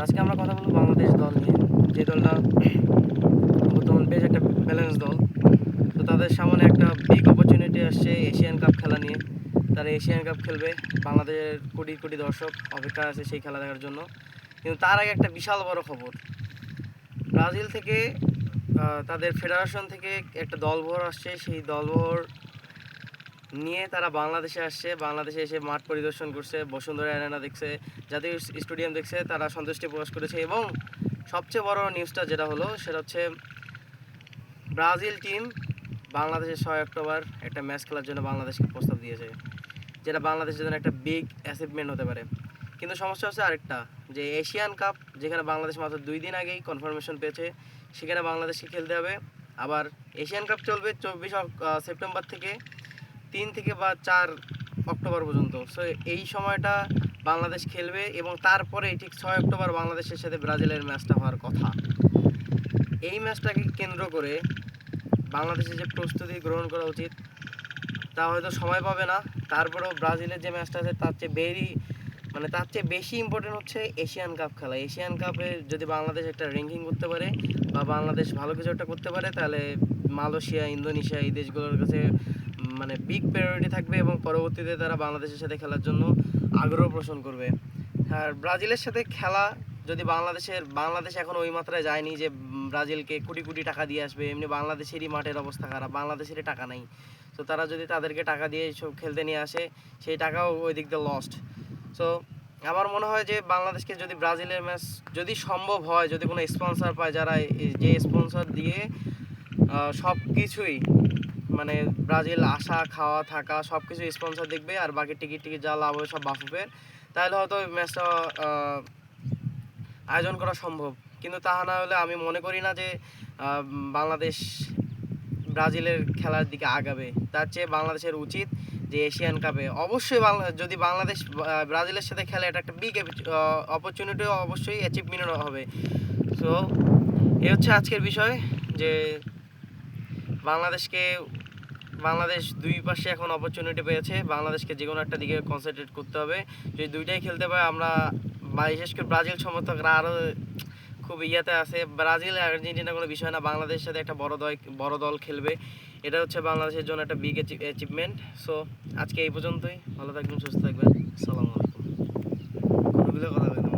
আজকে আমরা কথা বলবো বাংলাদেশ দল নিয়ে, যে দলটা বর্তমান বেশ একটা ব্যালেন্স দল। তো তাদের সামনে একটা বিগ অপরচুনিটি আসছে এশিয়ান কাপ খেলা নিয়ে। তারা এশিয়ান কাপ খেলবে, বাংলাদেশের কোটি কোটি দর্শক অপেক্ষা আছে সেই খেলা দেখার জন্য। কিন্তু তার আগে একটা বিশাল বড় খবর, ব্রাজিল থেকে তাদের ফেডারেশন থেকে একটা দলবহর আসছে। সেই দলবহর নিয়ে তারা বাংলাদেশে আসছে, বাংলাদেশে এসে মাঠ পরিদর্শন করছে, বসুন্ধরা অ্যারেনা দেখছে, জাতীয় স্টেডিয়াম দেখছে, তারা সন্তুষ্টি প্রকাশ করেছে। এবং সবচেয়ে বড় নিউজটা যেটা হলো সেটা হচ্ছে ব্রাজিল টিম বাংলাদেশে 6 অক্টোবর একটা ম্যাচ খেলার জন্য বাংলাদেশকে প্রস্তাব দিয়েছে, যেটা বাংলাদেশের জন্য একটা বিগ অ্যাচিভমেন্ট হতে পারে। কিন্তু সমস্যা হচ্ছে আরেকটা, যে এশিয়ান কাপ যেখানে বাংলাদেশ মাত্র 2 দিন আগেই কনফার্মেশন পেয়েছে, সেখানে বাংলাদেশকে খেলতে হবে। আবার এশিয়ান কাপ চলবে 24 সেপ্টেম্বর থেকে 3 থেকে বা 4 অক্টোবর পর্যন্ত। সো এই সময়টা বাংলাদেশ খেলবে এবং তারপরে ঠিক 6 অক্টোবর বাংলাদেশের সাথে ব্রাজিলের ম্যাচটা হওয়ার কথা। এই ম্যাচটাকে কেন্দ্র করে বাংলাদেশের যে প্রস্তুতি গ্রহণ করা উচিত তা হয়তো সময় পাবে না। তারপরেও ব্রাজিলের যে ম্যাচটা আছে তার চেয়ে বেশি ইম্পর্টেন্ট হচ্ছে এশিয়ান কাপ খেলা। এশিয়ান কাপে যদি বাংলাদেশ একটা র্যাঙ্কিং করতে পারে বা বাংলাদেশ ভালো কিছু একটা করতে পারে, তাহলে মালয়েশিয়া, ইন্দোনেশিয়া এই দেশগুলোর কাছে মানে বিগ প্রায়োরিটি থাকবে এবং পরবর্তীতে তারা বাংলাদেশের সাথে খেলার জন্য আগ্রহ পোষণ করবে। আর ব্রাজিলের সাথে খেলা যদি বাংলাদেশ এখন ওই মাত্রায় যায়নি যে ব্রাজিলকে কোটি কোটি টাকা দিয়ে আসবে। এমনি বাংলাদেশেরই মাঠের অবস্থা খারাপ, বাংলাদেশেরই টাকা নাই। তো তারা যদি তাদেরকে টাকা দিয়ে সব খেলতে নিয়ে আসে, সেই টাকাও ওই দিক দিয়ে লস্ট। সো আমার মনে হয় যে বাংলাদেশকে যদি ব্রাজিলের ম্যাচ যদি সম্ভব হয়, যদি কোনো স্পন্সর পায়, যারা যে স্পন্সর দিয়ে সব কিছুই মানে ব্রাজিল আসা, খাওয়া, থাকা সব কিছু স্পন্সর দেখবে, আর বাকি টিকিট যা লাভ হবে সব বাফুফের, তাহলে হয়তো ওই ম্যাচটা আয়োজন করা সম্ভব। কিন্তু তাহা না হলে আমি মনে করি না যে বাংলাদেশ ব্রাজিলের খেলার দিকে আগাবে। তার চেয়ে বাংলাদেশের উচিত যে এশিয়ান কাপে অবশ্যই যদি বাংলাদেশ ব্রাজিলের সাথে খেলে, এটা একটা বিগ অপরচুনিটি, অবশ্যই অ্যাচিভমেন্ট হবে। সো এই হচ্ছে আজকের বিষয়, যে বাংলাদেশ দুই পাশে এখন অপরচুনিটি পেয়েছে। বাংলাদেশকে যে কোনো একটা দিকে কনসেন্ট্রেট করতে হবে। যদি দুইটাই খেলতে পারে, আমরা বিশেষ করে ব্রাজিল সমর্থকরা আরও খুব ইয়াতে আছে। ব্রাজিল আর্জেন্টিনা কোনো বিষয় না, বাংলাদেশের সাথে একটা বড় দল খেলবে, এটা হচ্ছে বাংলাদেশের জন্য একটা বিগ অ্যাচিভমেন্ট। সো আজকে এই পর্যন্তই। ভালো থাকবেন, সুস্থ থাকবেন। আসসালামু আলাইকুম। কোনগুলো কথা বললাম